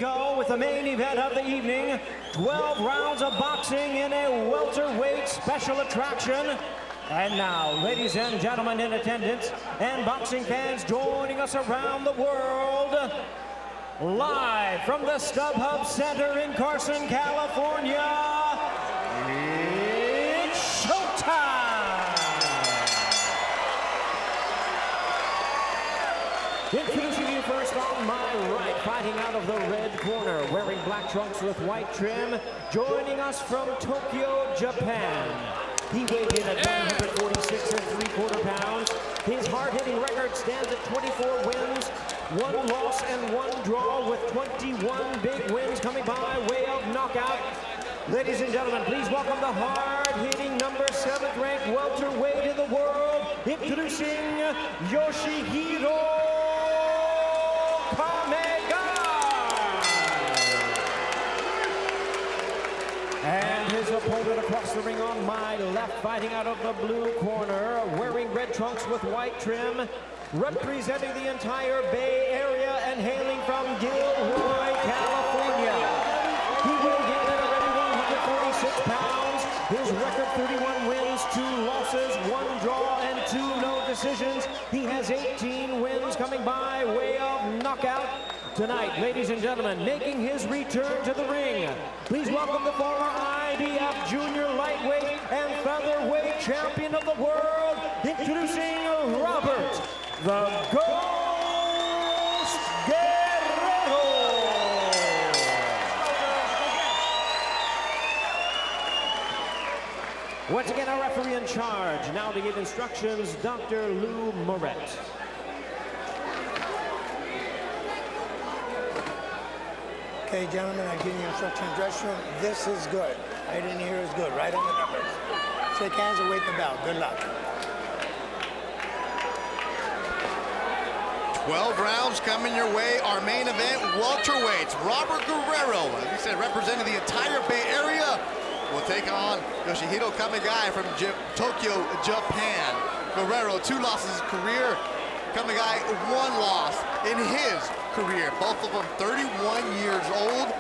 go with the main event of the evening. 12 rounds of boxing in a welterweight special attraction. And now, ladies and gentlemen in attendance and boxing fans joining us around the world, live from the StubHub Center in Carson, California, it's showtime! Introducing you first on my right, fighting out of the red corner, wearing black trunks with white trim, joining us from Tokyo, Japan. He weighed in at 146 3/4 pounds. His hard-hitting record stands at 24 wins, 1 loss and 1 draw, with 21 big wins coming by way of knockout. Ladies and gentlemen, please welcome the hard-hitting number 7th ranked welterweight in the world, introducing Yoshihiro Kamegai. And his opponent across the ring on my left, fighting out of the blue corner, wearing red trunks with white trim, representing the entire Bay Area and hailing from Gilroy, California. He will get in already 146 pounds. His record 31 wins, 2 losses, 1 draw, and 2 no decisions. He has 18 wins coming by way of knockout. Tonight, ladies and gentlemen, making his return to the ring, please welcome the former IBF junior lightweight and featherweight champion of the world, introducing Robert the Ghost Guerrero. Once again, our referee in charge, now to give instructions, Dr. Lou Moret. Okay, gentlemen, I'm giving you instruction in the dressing room. This is good. Right in here is good. Right on the numbers. Shake hands and wait the bell. Good luck. 12 rounds coming your way. Our main event, welterweights. Robert Guerrero, as we said, representing the entire Bay Area, will take on Yoshihiro Kamegai from Tokyo, Japan. Guerrero, 2 losses in his career. Kamegai, 1 loss in his career. Both of them 31 years old,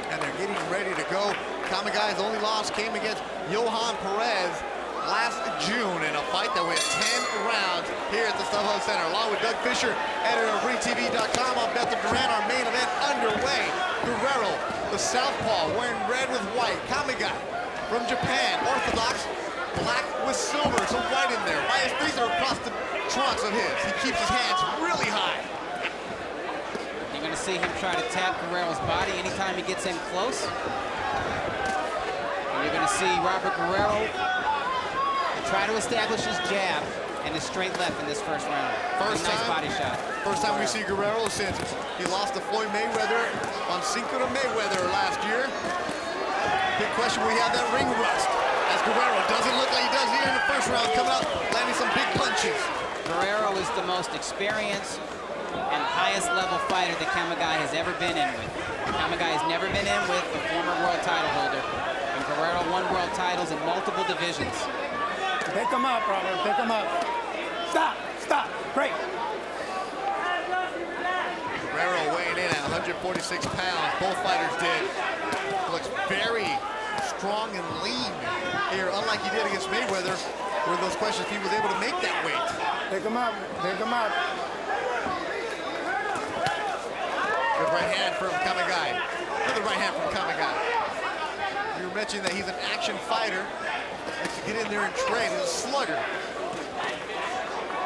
and they're getting ready to go. Kamegai's only loss came against Johan Perez last June in a fight that went 10 rounds here at the StubHub Center. Along with Doug Fisher, editor of RingTV.com, I'm Bethel Duran. Our main event underway. Guerrero, the southpaw, wearing red with white. Kamegai from Japan, orthodox, black with silver, some white in there. These are across the trunks of his. He keeps his hands really high. You're going to see him try to tap Guerrero's body anytime he gets in close. And you're going to see Robert Guerrero try to establish his jab and his straight left in this first round. Nice body shot. First time we see Guerrero since he lost to Floyd Mayweather on Cinco de Mayweather last year. Big question, we have that ring rust, as Guerrero doesn't look like he does here in the first round, coming out, landing some big punches. Guerrero is the most experienced and highest level fighter that Kamegai has ever been in with. Kamegai has never been in with a former world title holder, and Guerrero won world titles in multiple divisions. Pick him up, Robert. Pick him up. Stop. Stop. Break. Guerrero weighing in at 146 pounds. Both fighters did. Looks very strong and lean here, unlike he did against Mayweather, where those questions he was able to make that weight. Pick him up. Pick him up. Good right hand from Kamegai. Another right hand from Kamegai. You were mentioning that he's an action fighter. Likes to get in there and trade. He's a slugger.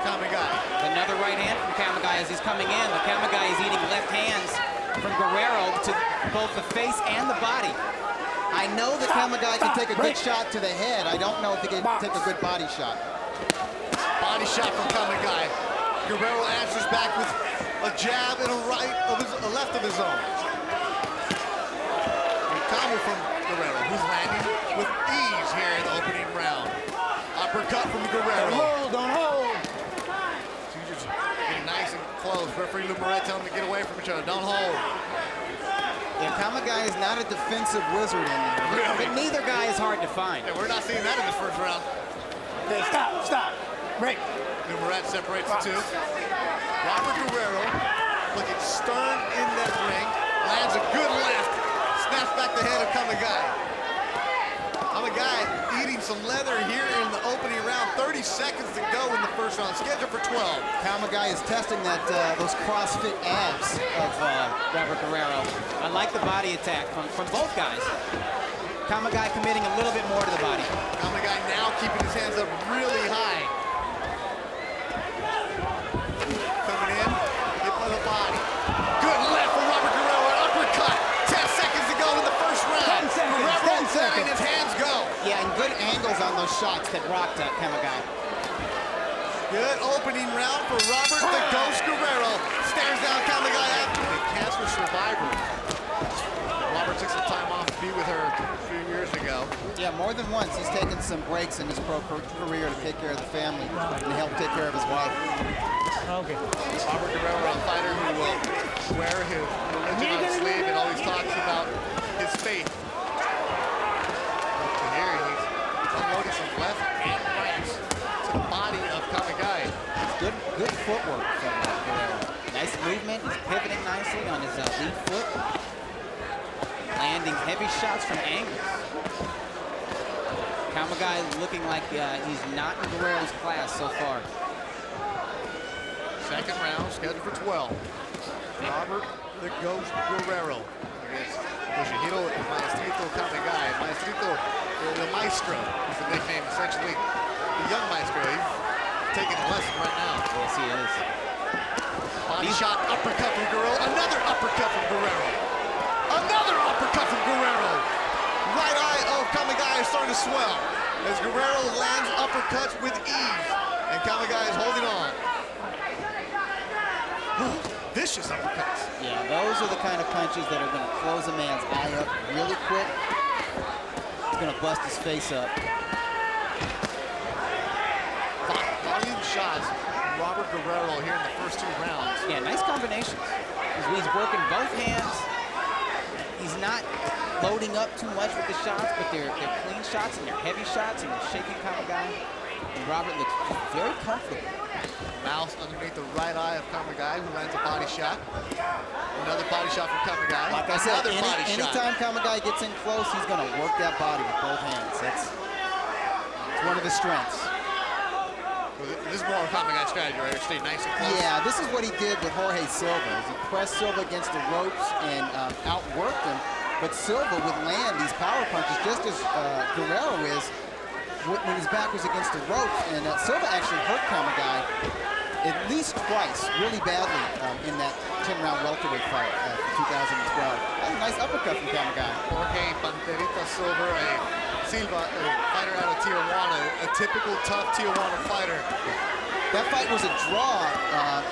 Kamegai. Another right hand from Kamegai as he's coming in. But Kamegai is eating left hands from Guerrero to both the face and the body. I know that Kamegai can take a good shot to the head. I don't know if he can take a good body shot. Body shot from Kamegai. Guerrero answers back with a jab and a left of his own. And combo from Guerrero, who's landing with ease here in the opening round. Uppercut from Guerrero. Don't hold. Two just getting nice and close. Referee Lou Moret telling them to get away from each other. Don't hold. Yeah, Kamegai is not a defensive wizard in there. Really? But neither guy is hard to find. Yeah, we're not seeing that in this first round. Okay, stop. Break. Lou Moret separates the two. Robert Guerrero looking stern in that ring. Lands a Good left. Snaps back the head of Kamegai. Kamegai eating some leather here in the opening round. 30 seconds to go in the first round. Scheduled for 12. Kamegai is testing that those CrossFit abs Of Robert Guerrero. I like the body attack from both guys. Kamegai committing a little bit more to the body. Kamegai now keeping his hands up really high. Coming in, hit by the body. Good left for Robert Guerrero, an uppercut. 10 seconds to go in the first round. 10 seconds, Guerrero 10 seconds. letting his hands go. Yeah, and good angles on those shots that rocked Kamegai. Good opening round for Robert the Ghost Guerrero. Stares down Kamegai after the cancer survivor. Robert took some time off to be with her a few years ago. Yeah, more than once. He's taken some breaks in his pro career to take care of the family and help take care of his wife. Okay. Robert Guerrero, a fighter who will wear his religion on his sleeve and always talks about his faith. But here he's unloading some left and right to the body of Kamegai. Good footwork from Guerrero. Nice movement. He's pivoting nicely on his lead foot. Landing heavy shots from angles. Kamegai looking like he's not in Guerrero's class so far. Second round scheduled for 12. Robert the Ghost Guerrero against Yoshihiro Maestrito Kamegai. Maestrito, the Maestro is the nickname, essentially the young Maestro. He's taking a lesson right now. Yes, he is. Body shot, uppercut from Guerrero. Another uppercut from Guerrero. Another uppercut from Guerrero. Right eye of Kamegai is starting to swell as Guerrero lands uppercuts with ease. And Kamegai is holding on. Vicious uppercuts. Yeah, those are the kind of punches that are going to close a man's eye up really quick. It's going to bust his face up. Volume shots. Robert Guerrero here in the first 2 rounds. Yeah, nice combinations. He's working both hands. He's not loading up too much with the shots, but they're clean shots and they're heavy shots and they're shaking Kamegai. And Robert looks very comfortable. Mouse underneath the right eye of Kamegai, who lands a body shot. Another body shot from Kamegai. Like I said, Another body shot. anytime Kamegai gets in close, he's going to work that body with both hands. It's one of his strengths. This is more of Kamegai's strategy, right? Stay nice and close. Yeah, this is what he did with Jorge Silva. He pressed Silva against the ropes and outworked him. But Silva would land these power punches just as Guerrero is when his back was against the ropes. And Silva actually hurt Kamegai at least twice, really badly, in that 10-round welterweight fight in 2012. That was a nice uppercut from Kamegai. Jorge Panterita Silva, a fighter out of Tijuana, a typical tough Tijuana fighter. That fight was a draw,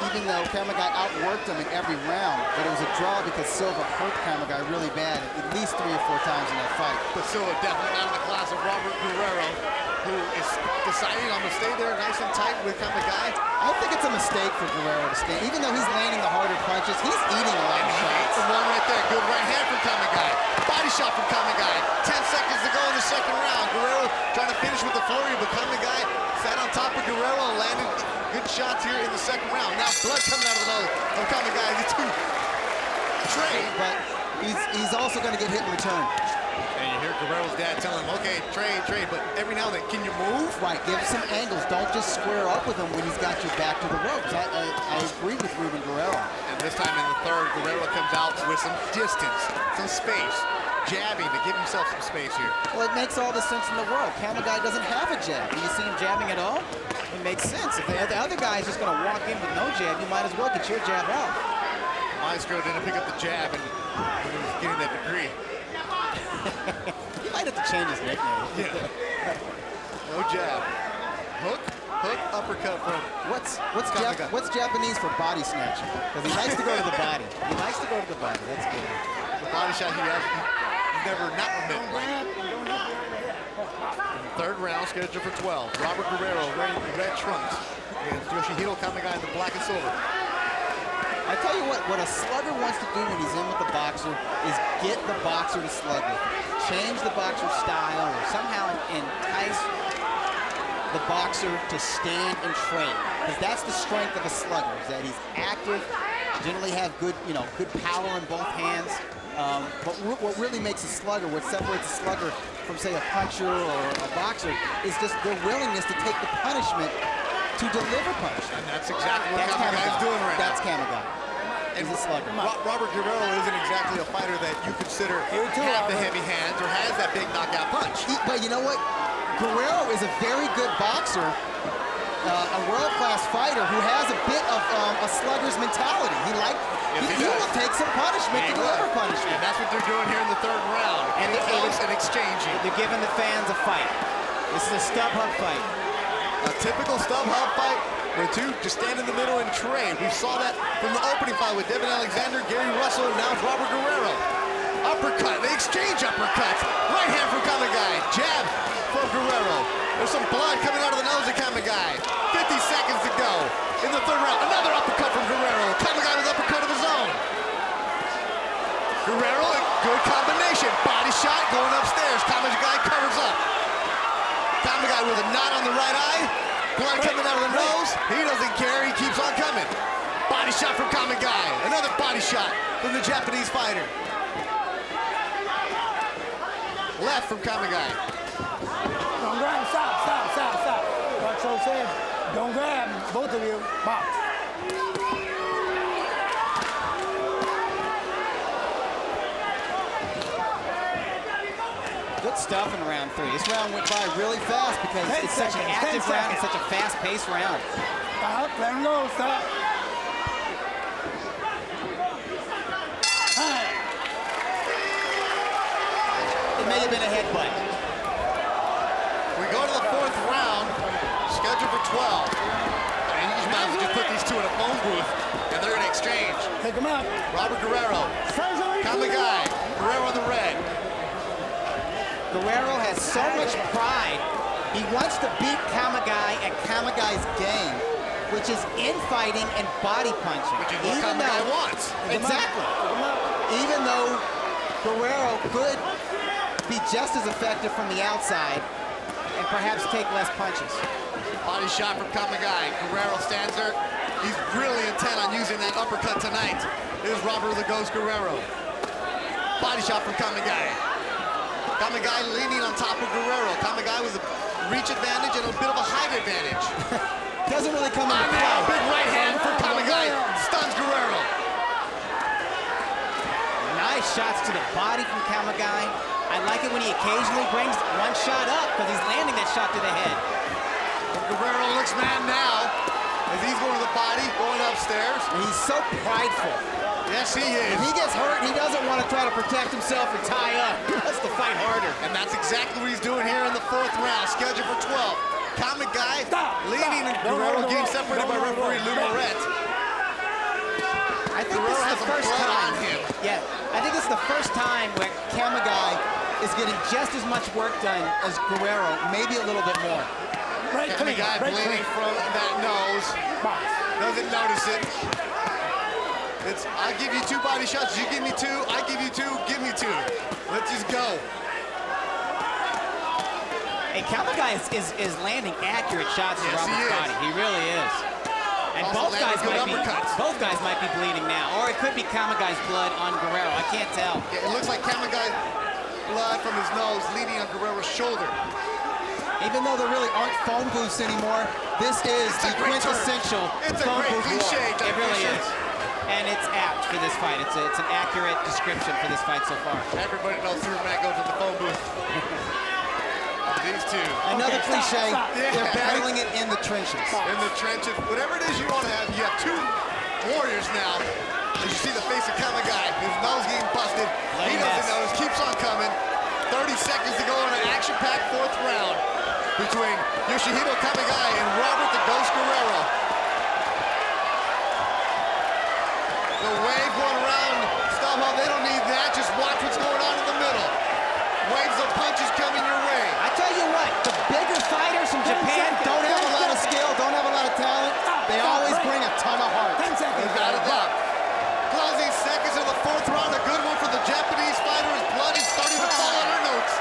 even though Kamegai outworked him in every round. But it was a draw because Silva hurt Kamegai really bad at least 3 or 4 times in that fight. But Silva definitely not in the class of Robert Guerrero, who is deciding I'm going to stay there nice and tight with Kamegai. I think it's a mistake for Guerrero to stay. Even though he's landing the harder punches, he's eating a lot of shots. The one right there, good right hand from Kamegai. Body shot from Kamegai. 10 seconds to go in the second round. Guerrero trying to finish with the flurry, but Kamegai sat on top of Guerrero and landed good shots here in the second round. Now blood coming out of the nose of Kamegai. Trey. But he's also going to get hit in return. And you hear Guerrero's dad telling him, okay, trade, but every now and then, can you move? Right, give some angles. Don't just square up with him when he's got you back to the ropes. I agree with Ruben Guerrero. And this time in the third, Guerrero comes out with some distance, some space, jabbing to give himself some space here. Well, it makes all the sense in the world. Kamegai doesn't have a jab. Do you see him jabbing at all? It makes sense. If the other guy is just going to walk in with no jab, you might as well get your jab out. Maestro didn't pick up the jab when he was getting that degree. He might have to change his nickname. Yeah. No jab. Hook, uppercut from What's Japanese for body snatching? Because he likes to go to the body. He likes to go to the body. That's good. the body shot he's never not remembered. Third round scheduled for 12. Robert Guerrero wearing the red trunks against Yoshihiro Kamegai in the black and silver. I tell you what a slugger wants to do when he's in with the boxer is get the boxer to slug with him. Change the boxer's style or somehow entice the boxer to stand and trade. Because that's the strength of a slugger, is that he's active, generally have good, good power in both hands, But what really makes a slugger, what separates a slugger from, say, a puncher or a boxer, is just their willingness to take the punishment to deliver punishment. And that's exactly what Kamegai's doing right That's now. Kamegai. He's a slugger. Robert Guerrero isn't exactly a fighter that you consider have the heavy hands or has that big knockout punch. But you know what? Guerrero is a very good boxer, a world-class fighter who has a bit of a slugger's mentality. He will take some punishment to deliver punishment. And that's what they're doing here in the third round. And close and exchanging. They're giving the fans a fight. This is a StubHub fight. A typical StubHub fight where two just stand in the middle and trade. We saw that from the opening fight with Devin Alexander, Gary Russell, and now it's Robert Guerrero. Uppercut, they exchange uppercuts. Right hand from Kamegai, jab from Guerrero. There's some blood coming out of the nose of Kamegai. 50 seconds to go in the third round. Another uppercut from Guerrero. Kamegai with uppercut of his own. Guerrero, a good combination. Body shot going upstairs. Kamegai covers up. Kamegai with a knot on the right eye. Blood coming out of the nose. He doesn't care. He keeps on coming. Body shot from Kamegai. Another body shot from the Japanese fighter. Left from Kamegai. Don't grab. Stop. Like so said, don't grab. Both of you. Box. Good stuff in round 3. This round went by really fast because it's such an active round and such a fast-paced round. Stop. Let him go. Stop. It may have been a headbutt. We go to the fourth round, scheduled for 12. And you might as well just put these two in a phone booth, and they're going to exchange. Take him out. Robert Guerrero, Kamegai, Guerrero on the red. Guerrero has so much pride. He wants to beat Kamegai at Kamegai's game, which is infighting and body punching. Which is what Kamegai wants. Exactly. Even though Guerrero could be just as effective from the outside and perhaps take less punches. Body shot from Kamegai. Guerrero stands there. He's really intent on using that uppercut tonight. Here's Robert the Ghost Guerrero. Body shot from Kamegai. Kamegai leaning on top of Guerrero. Kamegai with a reach advantage and a bit of a height advantage. Doesn't really come into play. Now, big right hand from Kamegai. Stuns Guerrero. Nice shots to the body from Kamegai. I like it when he occasionally brings one shot up because he's landing that shot to the head. Guerrero looks mad now as he's going to the body, going upstairs. He's so prideful. Yes, he is. If he gets hurt, he doesn't want to try to protect himself or tie up. He wants to fight harder. And that's exactly what he's doing here in the fourth round, scheduled for 12. Kamegai leading and Guerrero getting separated by referee Lou Moret. I think Guerrero this is has the some first blood time. on him. Yeah, I think this is the first time where Kamegai is getting just as much work done as Guerrero, maybe a little bit more. Kamegai bleeding from that nose. Doesn't notice it. It's, I'll give you 2 body shots, you give me 2, I give you 2, give me 2. Let's just go. Hey, Kamegai is landing accurate shots to Yes, he Robert's is. body. He really is. And Also both landing good uppercuts. guys might be bleeding now, or it could be Kamegai's blood on Guerrero. I can't tell. Yeah, it looks like Kamegai's blood from his nose leading on Guerrero's shoulder. Even though there really aren't phone booths anymore, this is the quintessential It's a phone great booth cliche. war. It really is. And it's apt for this fight. It's an accurate description for this fight so far. Everybody knows Throwback goes to the phone booth. These two. Another cliche, stop. they're battling it in the trenches. In the trenches, whatever it is you want to have, you have 2 warriors now. As you see the face of Kamegai, his nose getting busted. He doesn't notice, keeps on coming. 30 seconds to go in an action-packed fourth round between Yoshihiro Kamegai and Robert the Ghost Guerrero. The wave going around StubHub, they don't need that. Just watch what's going on in the middle. Waves of punches coming your way. I tell you what, the bigger fighters from Japan Don't have a lot of skill, don't have a lot of talent. They always bring a ton of heart. 10 seconds. Without a doubt. Closing seconds of the fourth round. A good one for the Japanese fighter. His blood is starting to fall on her notes.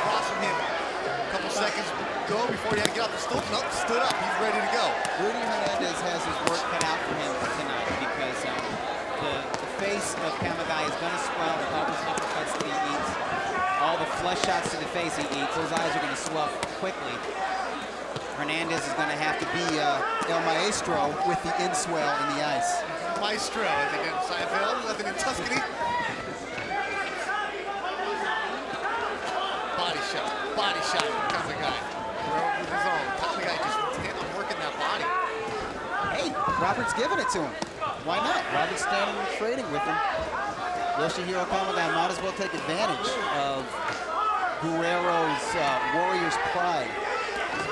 Across from him. A couple seconds go before he had to get off the stool. Nope, stood up. He's ready to go. Rudy Hernandez has his work cut out for him tonight because the face of flush shots to the face he eats, those eyes are going to swell quickly. Hernandez is going to have to be El Maestro with the in-swell in the ice. Maestro, I think, in Seinfeld, nothing in Tuscany. Body shot from Kamegai. Guerrero with his own. Kamegai just intent on working that body. Hey, Robert's giving it to him. Why not? Robert's standing and trading with him. Yoshihiro Kamegai might as well take advantage of Guerrero's warrior's pride.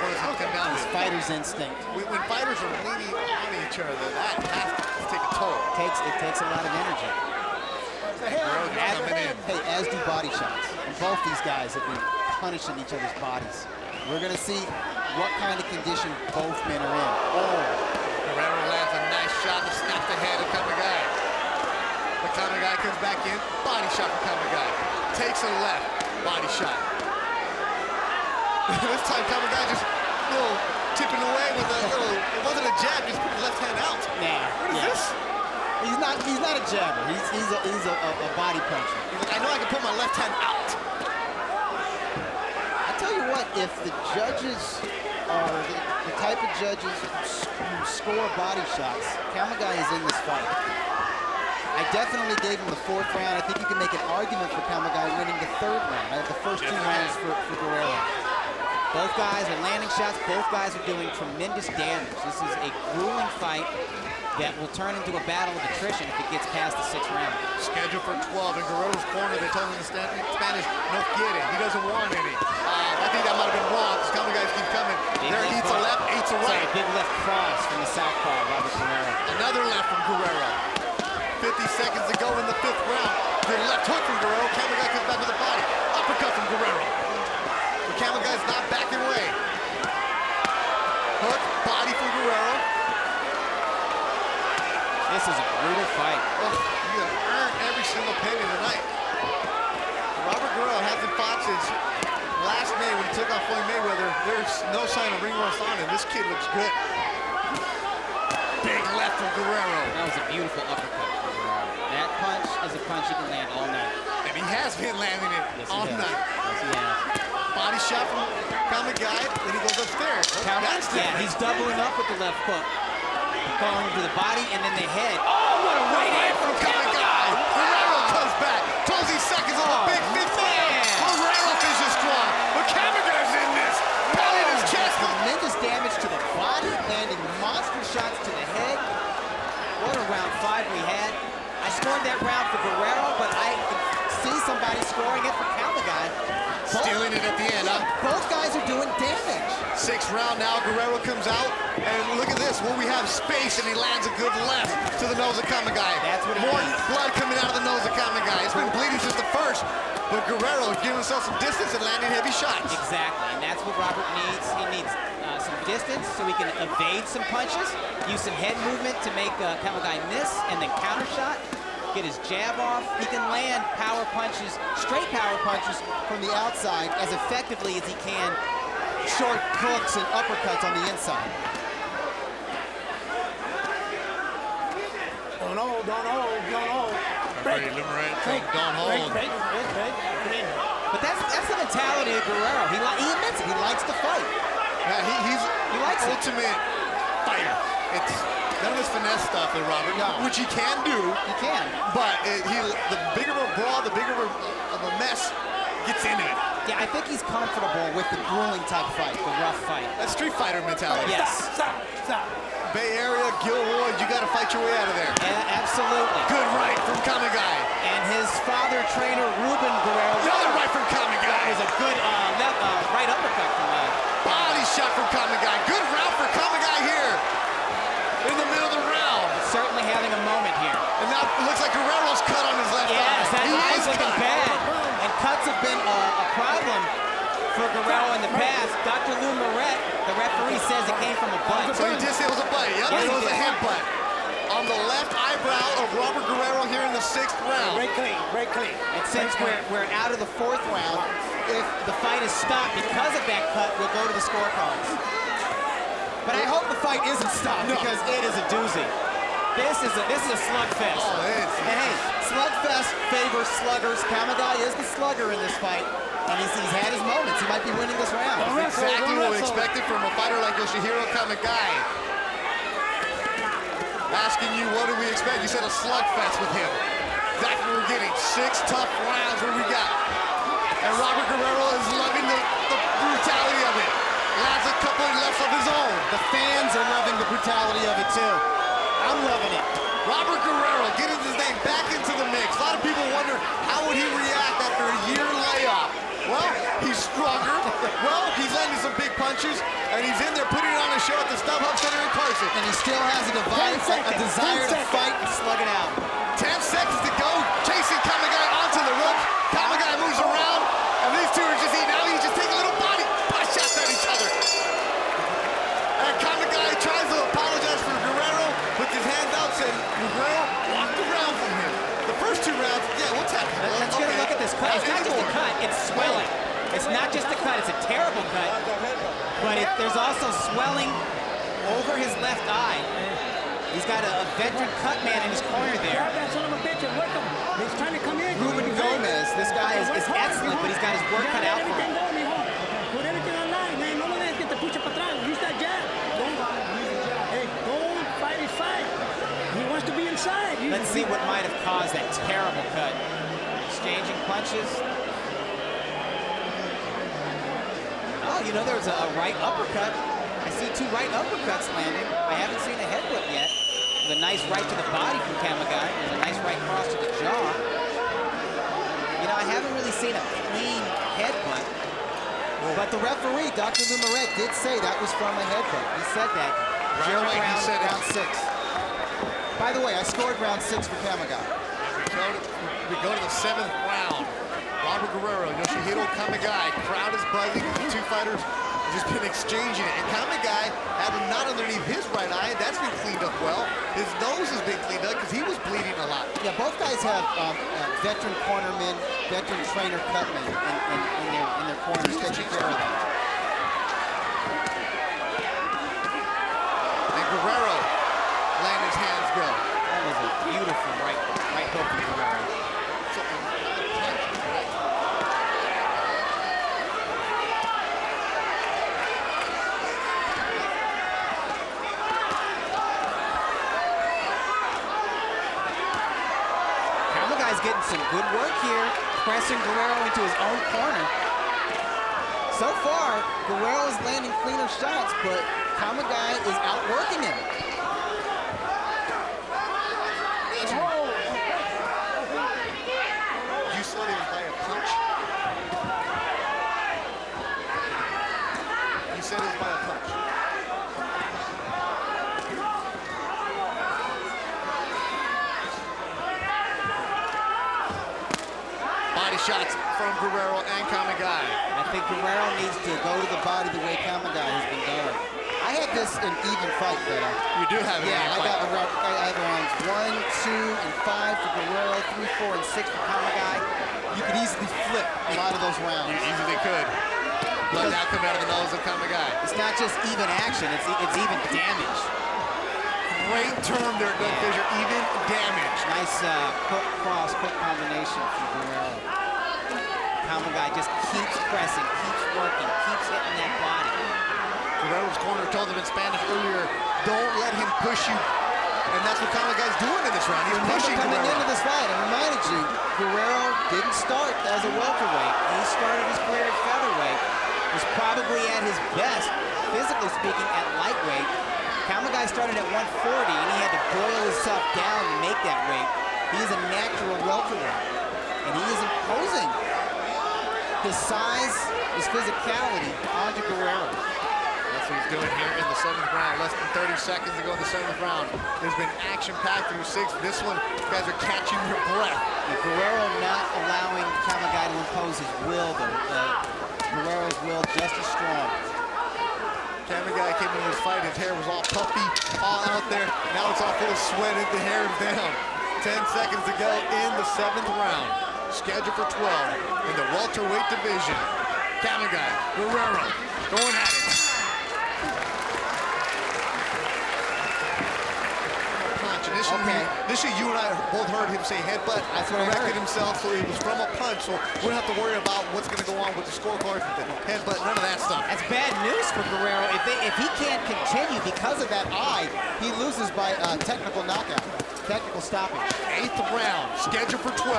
His fighter's instinct. When fighters are leaning on each other, that has to take a toll. It takes a lot of energy. As do body shots. And both these guys have been punishing each other's bodies. We're going to see what kind of condition both men are in. Oh. Guerrero lands a nice shot to snap the head of Kamegai. But Kamegai comes back in, body shot from Kamegai. Takes a left, body shot. This time Kamegai just tipping away with a little, it wasn't a jab, just put the left hand out. Nah. What is this? He's not a jabber. He's a body puncher. He's like, I know I can put my left hand out. I tell you what, if the judges are the type of judges who score body shots, Kamegai is in this fight. I definitely gave him the 4th round. I think you can make an argument for Kamegai winning the 3rd round. I have the first 2 rounds for Guerrero. Both guys are landing shots. Both guys are doing tremendous damage. This is a grueling fight that will turn into a battle of attrition if it gets past the 6th round. Scheduled for 12 in Guerrero's corner. They told him in Spanish, no quiere. He doesn't want any. I think that might have been wrong because Kamegai keep coming. There he eats a left, eats a right. Big left cross from the southpaw, Robert Guerrero. Another left from Guerrero. 50 seconds to go in the 5th round. Good left hook from Guerrero. Kamegai comes back with a body. Uppercut from Guerrero. But Kamegai's not backing away. Hook, body from Guerrero. This is a brutal fight. Oh, you gotta earn every single penny tonight. Robert Guerrero hasn't fought since last May when he took off Floyd Mayweather. There's no sign of ring rust on him. This kid looks good. Big left from Guerrero. That was a beautiful uppercut from Guerrero. That punch is a punch you can land all night. And he has been landing it all night. Yes, he has. Body shot from Kamegai, then he goes upstairs. Yeah, he's doubling up with the left hook. Going to the body and then the head. Oh, what a right hand from Kamegai! Guerrero comes back. Closing seconds on the big 5th round. Guerrero finishes strong. But Kamegai's in this. Pounding his chest. Tremendous damage to the body, landing monster shots to the head. What a round 5 we had. I scored that round for Guerrero, but I see somebody scoring it for Kamegai. Stealing it at the end, huh? Both guys are doing damage. 6th round now, Guerrero comes out, and look at this, where we have space, and he lands a good left to the nose of Kamegai. That's what it More is. blood coming out of the nose of Kamegai. It's been bleeding since the first, but Guerrero giving himself some distance and landing heavy shots. Exactly, and that's what Robert needs. He needs some distance so he can evade some punches, use some head movement to make Kamegai miss, and then counter shot. Get his jab off. He can land power punches, straight power punches from the outside as effectively as he can short hooks and uppercuts on the inside. Don't hold. Referee Lomanchenko, don't hold. But that's the mentality of Guerrero. He admits it. He likes to fight. Yeah, he likes it. Ultimate fighter. It's none of this finesse stuff there, Robert, which he can do. He can. But the bigger of a brawl, the bigger of a mess gets into it. Yeah, I think he's comfortable with the grueling type fight, the rough fight. That's Street Fighter mentality. Yes. Stop. Bay Area, Gilroy, you got to fight your way out of there. Yeah, absolutely. Good right from Kamegai. And his father trainer, Ruben Guerrero. Another right from Kamegai. That was a good right uppercut from Body shot from Kamegai. Good round for Kamegai here. In the middle of the round. Certainly having a moment here. And now it looks like Guerrero's cut on his left eye. Yes, that eye's looking cut. bad. And cuts have been a problem for Guerrero in the past. Dr. Lou Moret, the referee, says it came from a butt. So he did say it was a butt. Yep, Yes, it was he a did. hand butt. On the left eyebrow of Robert Guerrero here in the 6th round. Break clean. And since we're out of the 4th round, if the fight is stopped because of that cut, we'll go to the scorecards. But I hope the fight isn't stopped because it is a doozy. This is a slugfest. Oh, it is. And hey, slugfest favors sluggers. Kamegai is the slugger in this fight. And he's had his moments. He might be winning this round. Exactly what we expected from a fighter like Yoshihiro Kamegai. Asking you, what do we expect? You said a slugfest with him. That's what we're getting. 6 tough rounds. What we got? And Robert Guerrero is loving the brutality of it. Lands a couple of lefts of his own. The fans are loving the brutality of it too. I'm loving it. Robert Guerrero getting his name back into the mix. A lot of people wondered how would he react after a year layoff. Well, he's stronger. Well, he's landing some big punches, and he's in there putting on a show at the StubHub Center in Carson. And he still has a desire to fight and slug it out. 10 seconds to go, chasing Kamegai onto the rope. Kamegai moves around, and these two are just eating out. He's just taking little body shots at each other. And Kamegai tries to apologize for Guerrero, puts his hands out, said Guerrero walked around from him. The first 2 rounds, yeah, we'll tap it. Let's get a look at this cut. It's not just a cut, it's swelling. It's not just a cut, it's a terrible cut. But there's also swelling over his left eye. He's got a veteran cut man in his corner there. He's trying to come in. Ruben Gomez, this guy is excellent, but he's got his work cut out for him. Put everything online, man. No one has to push up atrás. Use that jab. Don't fight his fight. He wants to be inside. Let's see what might have caused that terrible cut. Exchanging punches. Oh, you know, there's a right uppercut. I see 2 right uppercuts landing. I haven't seen a headbutt yet. With a nice right to the body from Kamegai. There's a nice right cross to the jaw. You know, I haven't really seen a clean headbutt. But the referee, Dr. Lomanchenko, did say that was from a headbutt. He said that. Right away, he said round 6. By the way, I scored round 6 for Kamegai. We go to the 7th round. Robert Guerrero, Yoshihiro Kamegai. Crowd is buzzing. The 2 fighters have just been exchanging it. And Kamegai had a knot underneath his right eye. That's been cleaned up well. His nose has been cleaned up because he was bleeding a lot. Yeah, both guys have veteran cornermen, veteran trainer cutmen in their corners taking care of them. And Guerrero letting his hands go. That was a beautiful right hook from Guerrero. Kamegai's getting some good work here, pressing Guerrero into his own corner. So far, Guerrero is landing cleaner shots, but Kamegai is outworking him. You said it was by a punch? You said it was by a punch. Body shots from Guerrero and Kamegai. I think Guerrero needs to go to the body the way Kamegai has been going. I had this an even fight, better. You do have it. Yeah, I have rounds 1, 2, and 5 for Guerrero, 3, 4, and 6 for Kamegai. You could easily flip a lot of those rounds. You easily could. Blood now come out of the nose of Kamegai. It's not just even action, it's even damage. Great term there, Doug Fisher. Even damage. Nice hook cross, hook combination from Guerrero. Kamegai just keeps pressing, keeps working, keeps hitting that body. Guerrero's corner told him in Spanish earlier, don't let him push you. And that's what Kamegai's doing in this round. He's pushing coming Guerrero. into this fight, I reminded you, Guerrero didn't start as a welterweight. He started his career at featherweight. Was probably at his best, physically speaking, at lightweight. Kamegai started at 140, and he had to boil himself down to make that weight. He is a natural welterweight, and he is imposing his size, his physicality onto Guerrero. That's what he's doing here in the 7th round. Less than 30 seconds to go in the 7th round. There's been action-packed through 6. This one, you guys are catching your breath. And Guerrero not allowing Kamegai to impose his will, though. Guerrero's will just as strong. Kamegai came into this fight, his hair was all puffy, all out there. Now it's all full of sweat, and the hair is down. 10 seconds to go in the 7th round. Scheduled for 12 in the welterweight division. Kamegai, Guerrero, going at it. Punch, and this initially you and I both heard him say headbutt. That's what I corrected heard. himself, so it was from a punch. So we don't have to worry about what's going to go on with the scorecard, the headbutt, none of that stuff. That's bad news for Guerrero. If he can't continue because of that eye, He loses by technical knockout, technical stoppage. 8th round, scheduled for 12.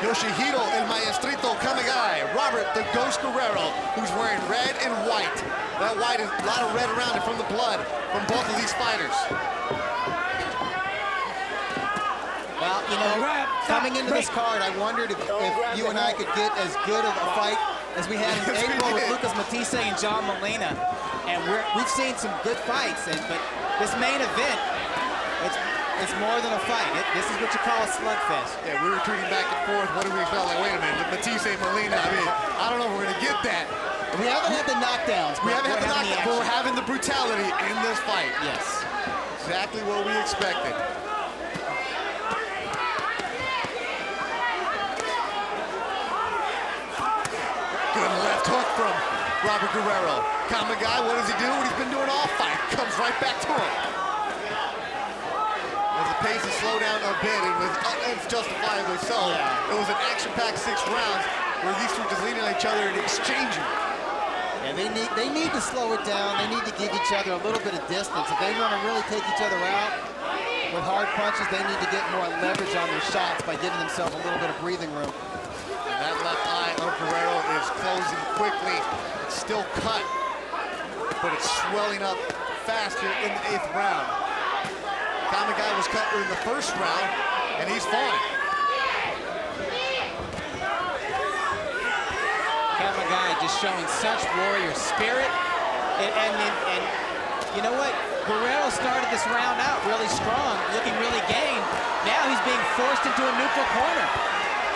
Yoshihiro El Maestrito Kamegai, Robert the Ghost Guerrero, who's wearing red and white. That white is a lot of red around it from the blood from both of these fighters. Well, you know, coming into this card, I wondered if you and I could get as good of a fight as we had in April with Lucas Matisse and John Molina, and we've seen some good fights, but this main event, it's more than a fight. This is what you call a slugfest. Yeah, we were tweeting back and forth. What do we feel like? Wait a minute, Matisse and Molina. I mean, I don't know if we're going to get that. We haven't had the knockdowns. We haven't had the knockdowns, but we're having the brutality in this fight. Yes. Exactly what we expected. Good left hook from Robert Guerrero. Kamegai, what does he do? What he's been doing all fight. Comes right back to him. As the pace has slowed down a bit, it's justifiably so. Yeah. It was an action-packed 6 rounds where these two just leaning on each other and exchanging. And they need to slow it down. They need to give each other a little bit of distance. If they want to really take each other out with hard punches, they need to get more leverage on their shots by giving themselves a little bit of breathing room. And that left eye of Guerrero is closing quickly. It's still cut, but it's swelling up faster in the 8th round. Kamegai was cut in the 1st round, and he's fine. Kamegai just showing such warrior spirit, and you know what? Guerrero started this round out really strong, looking really game. Now he's being forced into a neutral corner.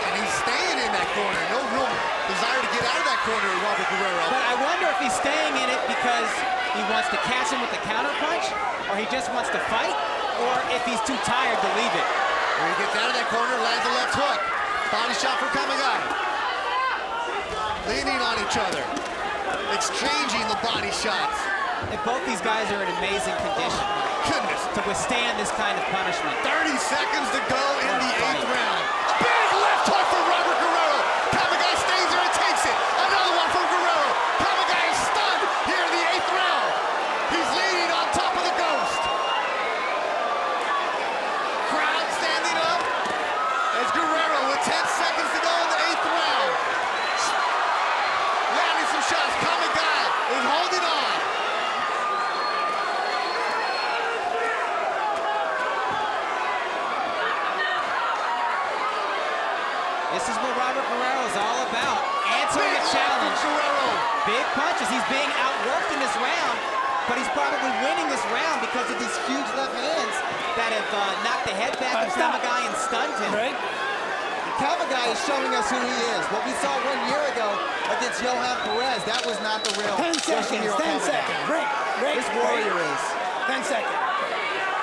And he's staying in that corner. No real desire to get out of that corner, Robert Guerrero. But I wonder if he's staying in it because he wants to catch him with the counter punch, or he just wants to fight, or if he's too tired to leave it. When he gets out of that corner, lands a left hook. Body shot for Kamegai. Leaning on each other. Exchanging the body shots. And both these guys are in amazing condition. Goodness. To withstand this kind of punishment. 30 seconds to go in the 8th round. A big left hook for Robert Guerrero. Kamegai stays there and takes it. Another one from Guerrero. Kamegai is stunned here in the 8th round. He's leaning on top of the Ghost. Crowd standing up as Guerrero with 10 seconds to go in the 8th round. Landing some shots. Kamegai is holding on. This is what Robert Guerrero is all about. Answering a challenge. Big punches. He's being outworked in this round, but he's probably winning this round because of these huge left hands that have knocked the head back of Kamegai and stunned him. Kamegai is showing us who he is. What we saw 1 year ago against Johan Perez, that was not the real 10 seconds, Yoshihiro 10 Kamegai. seconds. Break. This warrior is. 10 seconds.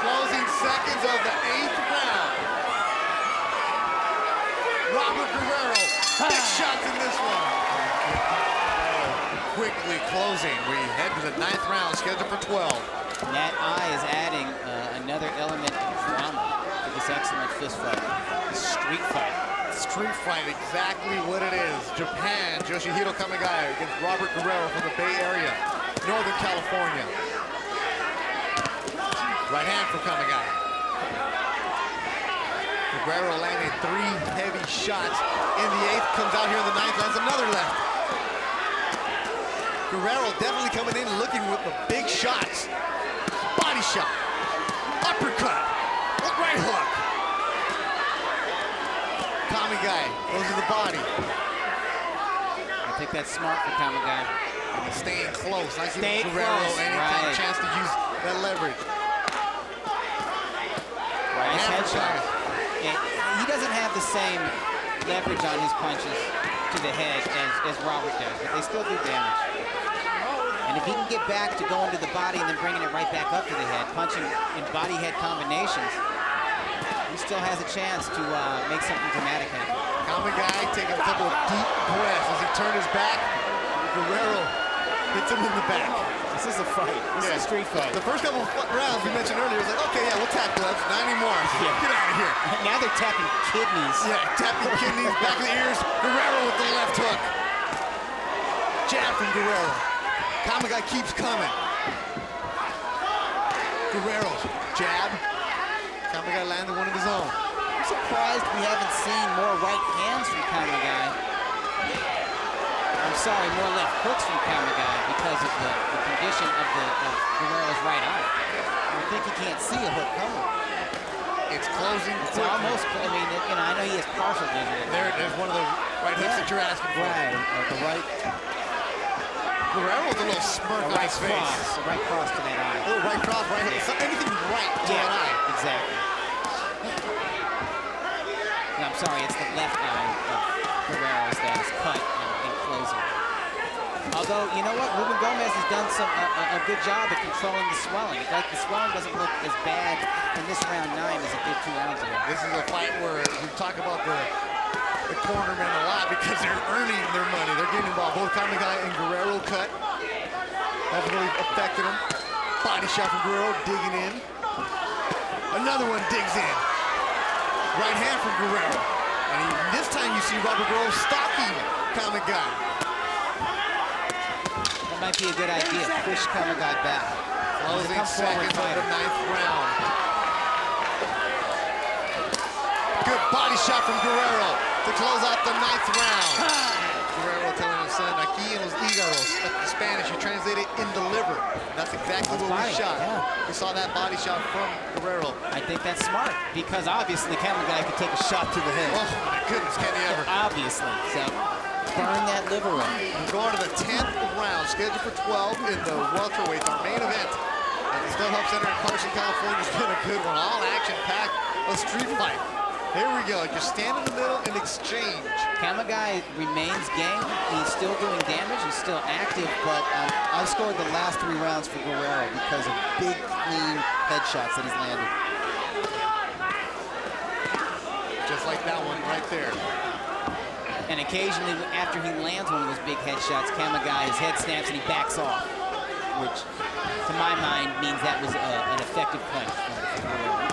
Closing seconds of the 8th round. Robert Guerrero, big shots in this one. Quickly closing. We head to the 9th round, scheduled for 12. And that eye is adding another element of drama to this excellent fist fight. This street fight. Street fight, exactly what it is. Japan, Yoshihiro Kamegai against Robert Guerrero from the Bay Area, Northern California. Right hand for Kamegai. Guerrero landed 3 heavy shots in the 8th, comes out here in the 9th, lands another left. Guerrero definitely coming in and looking with the big shots. Body shot, uppercut, right hook. Kamegai goes to the body. I think that's smart for Kamegai. And he's staying close, not Stay giving Guerrero close, any kind of right. chance to use that leverage. Nice hand for headshot. Kamegai. Yeah, he doesn't have the same leverage on his punches to the head as Robert does, but they still do damage. And if he can get back to going to the body and then bringing it right back up to the head, punching in body-head combinations, he still has a chance to make something dramatic happen. Kamegai taking a couple of deep breaths as he turned his back. Guerrero hits him in the back. This is a fight. This is a street fight. The first couple of rounds we mentioned earlier was like, okay, yeah, we'll tap gloves. Not anymore. Yeah. Get out of here. Now they're tapping kidneys. Yeah, tapping kidneys, back of the ears. Guerrero with the left hook. Jab from Guerrero. Kamegai keeps coming. Guerrero, jab. Kamegai landed one of his own. I'm surprised we haven't seen more right hands from Kamegai. I'm sorry, more left hooks from Kamegai because of the condition of Guerrero's right eye. I think he can't see a hook coming. It's closing It's quickly. almost, I mean, you know, I know he has partial vision. There's one of the right hooks that you're asking for. Right, the right, Guerrero with a little smirk on his face. a right cross to that eye. A little right cross, right hook. So anything right to that eye. Exactly. No, I'm sorry, it's the left eye of Guerrero's that is cut and closing. Although, you know what, Ruben Gomez has done a good job at controlling the swelling. The swelling doesn't look as bad in this round 9 as it did 2 rounds ago. This is a fight where we talk about the cornermen a lot because they're earning their money. They're getting involved. Both Kamegai and Guerrero cut. That's really affected them. Body shot from Guerrero, digging in. Another one digs in. Right hand from Guerrero. And this time you see Robert Guerrero stalking Kamegai. That might be a good idea. Push Kamegai back. Closing seconds of the 9th round. Good body shot from Guerrero to close out the 9th round. Guerrero telling his son, aquí en los hígados. That's Spanish, you translate it in the liver. That's exactly what we shot. Yeah. We saw that body shot from Guerrero. I think that's smart because obviously Kamegai could take a shot to the head. Oh my goodness, can he ever. Obviously, so burn that liver up. We're going to the 10th round, scheduled for 12 in the welterweight, our main event. At the StubHub Center in Carson, California. It's been a good one, all action-packed, a street fight. Here we go, just stand in the middle and exchange. Kamegai remains game. He's still doing damage. He's still active, but I scored the last 3 rounds for Guerrero because of big, clean headshots that he's landed. Just like that one right there. And occasionally, after he lands one of those big headshots, Kamegai, his head snaps and he backs off, which, to my mind, means that was an effective punch from Guerrero.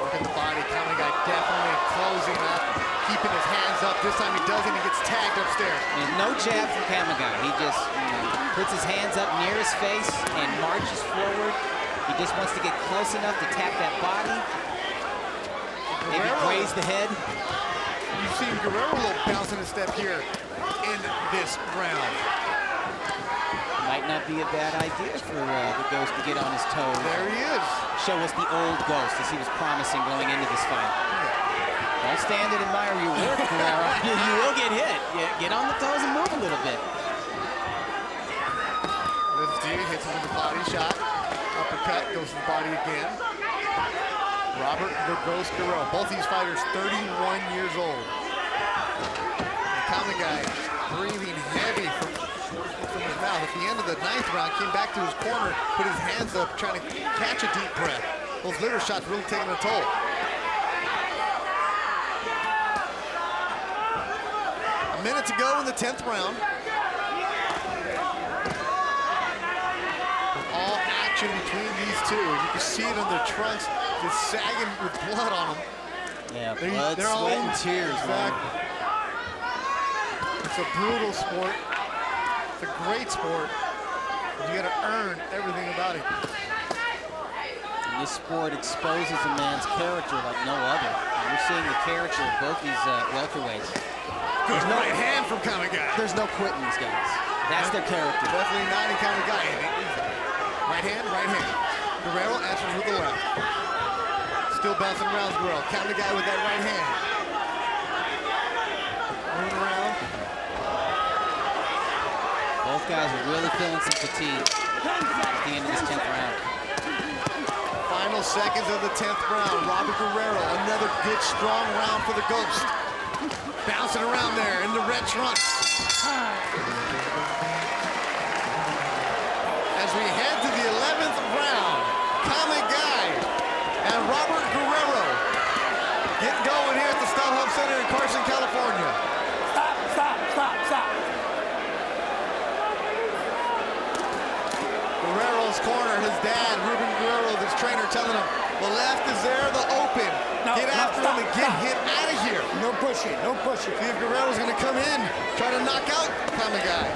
Working the body, Kamegai definitely closing up, keeping his hands up. This time he doesn't, he gets tagged upstairs. There's no jab from Kamegai. He just puts his hands up near his face and marches forward. He just wants to get close enough to tap that body. Maybe graze the head. You've seen Guerrero a little bouncing a step here in this round. Might not be a bad idea for the Ghost to get on his toes. There he is. Show us the old Ghost as he was promising going into this fight. Don't stand and admire your work, Guerrero. You will get hit. Get on the toes and move a little bit. This dude hits him with the body shot. Uppercut, goes to the body again. Robert the Ghost Guerrero. Both these fighters 31 years old. And Kamegai breathing heavy from his mouth. At the end of the 9th round, came back to his corner, put his hands up, trying to catch a deep breath. Those liver shots really taking a toll. A minute to go in the 10th round. All action between these two. You can see it on their trunks, just sagging with blood on them. Yeah, blood, sweat, and tears. Exactly. It's a brutal sport. It's a great sport. You got to earn everything about it. And this sport exposes a man's character like no other. And we're seeing the character of both these welterweights. Good right hand from Kamegai. There's no quitting these guys. That's their character. Definitely not in Kamegai. Right hand, right hand. Guerrero answers with the left. Still bouncing around Guerrero. Kamegai with that right hand. Moving around. Both guys are really feeling some fatigue at the end of this 10th round. Final seconds of the 10th round. Robert Guerrero, another good, strong round for the Ghost. Bouncing around there in the red trunks. As we head to the 11th round, Kamegai and Robert Guerrero getting going here at the StubHub Center in Carson, California. Stop, stop, stop, stop. The left is there, the open. Get after him and get him out of here. No pushing, no pushing. See if Guerrero's gonna come in, try to knock out Kamegai.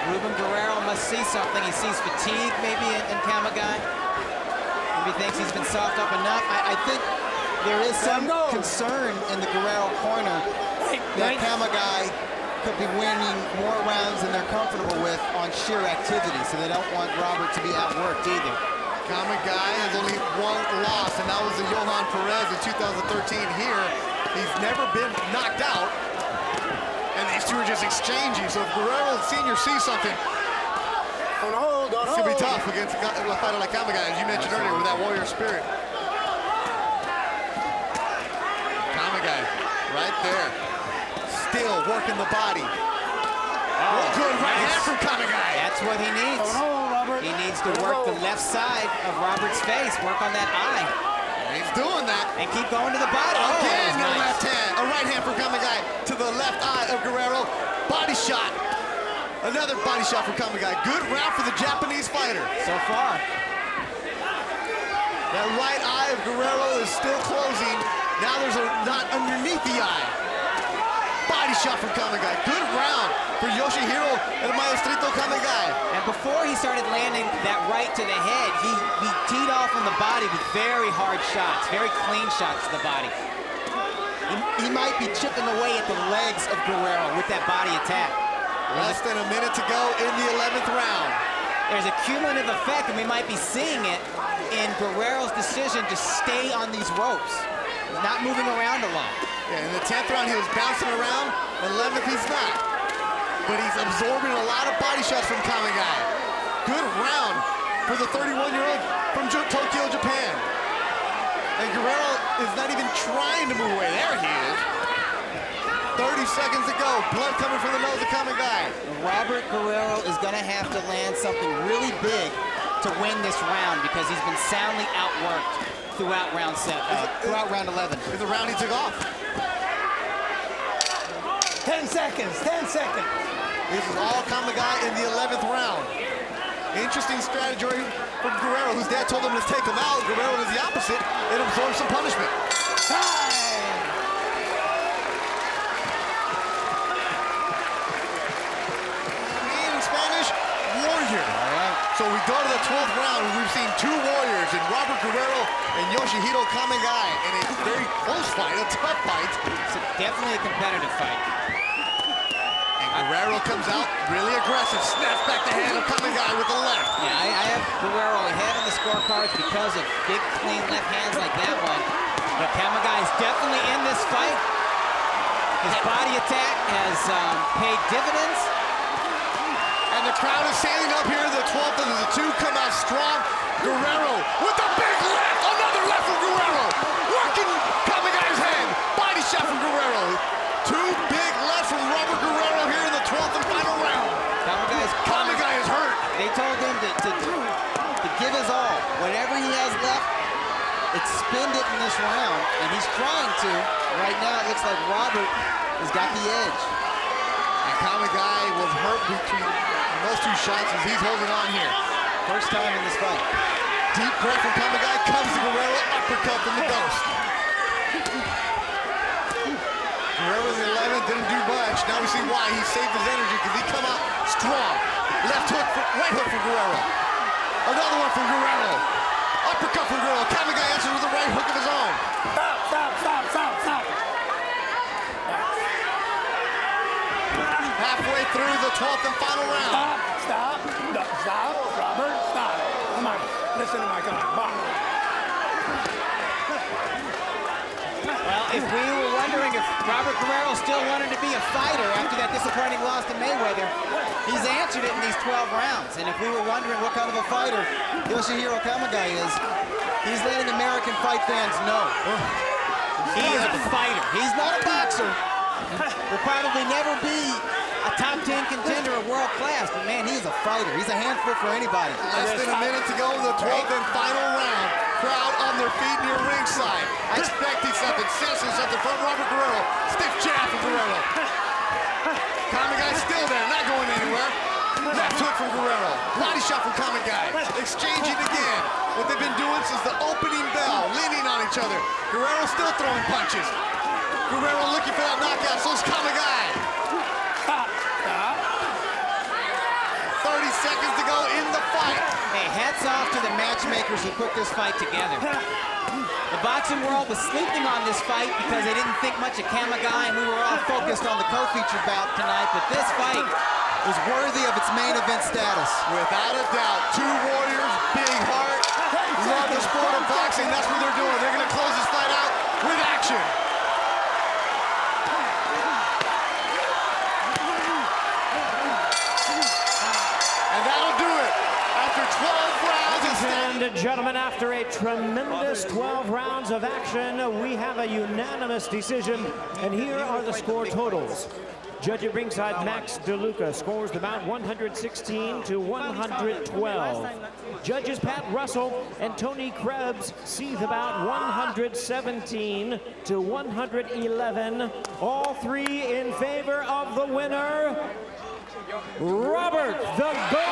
Ruben Guerrero must see something. He sees fatigue maybe in Kamegai. Maybe thinks he's been soft up enough. I think there is some concern in the Guerrero corner that Kamegai could be winning more rounds than they're comfortable with on sheer activity, so they don't want Robert to be outworked either. Kamegai has only one loss, and that was the Johan Perez in 2013 here. He's never been knocked out, and these two are just exchanging. So if Guerrero Sr. sees something, it's gonna be tough against a fighter like Kamegai, as you mentioned earlier, with that warrior spirit. Kamegai, right there, still working the body. Good right hand from Kamegai. That's what he needs. He needs to work the left side of Robert's face, work on that eye. He's doing that. And keep going to the body. Again, nice. left hand, a right hand from Kamegai to the left eye of Guerrero. Body shot. Another body shot from Kamegai. Good round for the Japanese fighter. So far. That right eye of Guerrero is still closing. Now there's a knot underneath the eye. Body shot from Kamegai. Good round for Yoshihiro El Maestrito Kamegai. And before he started landing that right to the head, he teed off on the body with very hard shots, very clean shots to the body. He might be chipping away at the legs of Guerrero with that body attack. Less than a minute to go in the 11th round. There's a cumulative effect, and we might be seeing it in Guerrero's decision to stay on these ropes. He's not moving around a lot. Yeah, in the 10th round, he was bouncing around. 11th, he's not. But he's absorbing a lot of body shots from Kamegai. Good round for the 31-year-old from Tokyo, Japan. And Guerrero is not even trying to move away. There he is. 30 seconds to go. Blood coming from the nose of Kamegai. Robert Guerrero is going to have to land something really big to win this round because he's been soundly outworked throughout round 11. Is the round he took off. 10 seconds, 10 seconds. This is all Kamegai in the 11th round. Interesting strategy from Guerrero, whose dad told him to take him out. Guerrero does the opposite and absorbs some punishment. In Spanish, warrior. All right. So we go to the 12th round, and we've seen two warriors in Robert Guerrero and Yoshihiro Kamegai in a very close fight, a tough fight. It's definitely a competitive fight. Guerrero comes out really aggressive, snaps back the hand of Kamegai with the left. Yeah, I have Guerrero ahead on the scorecards because of big, clean left hands like that one. But Kamegai is definitely in this fight. His body attack has paid dividends. And the crowd is standing up here. The 12th and the two come out strong. Guerrero with a big left. Another left from Guerrero. Working Kamegai's hand. Body shot from Guerrero. Two big lefts from Robert Guerrero here in the 12th and final round. Kamegai is hurt. They told him to give his all. Whatever he has left, expend it in this round. And he's trying to. Right now, it looks like Robert has got the edge. And Kamegai was hurt between those two shots as he's holding on here. First time in this fight. Deep breath from Kamegai, comes to Guerrero, uppercut from the ghost. Guerrero in the 11th didn't do much. Now we see why he saved his energy, because he come out strong. Left hook, right hook from Guerrero. Another one from Guerrero. Uppercut from Guerrero. Kamegai answers with a right hook of his own. Stop, stop, stop, stop, stop. Halfway through the 12th and final round. Stop, stop, stop, Robert, stop. Come on, listen to my comment. Bob. Well, if we were wondering if Robert Guerrero still wanted to be a fighter after that disappointing loss to Mayweather, he's answered it in these 12 rounds. And if we were wondering what kind of a fighter Yoshihiro Kamegai is, he's letting American fight fans know. He is a fighter. He's not a boxer. Will probably never be a top 10 contender or world class, but man, he's a fighter. He's a handful for anybody. Less than a minute to go in the 12th and final round. Crowd on their feet near ringside. Expecting something, sensing something from Robert Guerrero. Stiff jab from Guerrero. Kamegai still there, not going anywhere. Left hook from Guerrero. Body shot from Kamegai. Exchanging again. What they've been doing since the each other. Guerrero still throwing punches. Guerrero looking for that knockout, so is Kamegai. 30 seconds to go in the fight. Hey, hats off to the matchmakers who put this fight together. The boxing world was sleeping on this fight because they didn't think much of Kamegai, and we were all focused on the co-feature bout tonight, but this fight was worthy of its main event status. Without a doubt, two warriors, big heart, love the sport of boxing. That's what they're doing. They're going to close this fight out with action. And that'll do it. After 12 rounds of And gentlemen, after a tremendous 12 rounds of action, we have a unanimous decision, and here are the score totals. Judge at ringside, Max DeLuca, scores the bout 116 to 112. Judges Pat Russell and Tony Krebs see the bout 117 to 111. All three in favor of the winner, Robert the Gold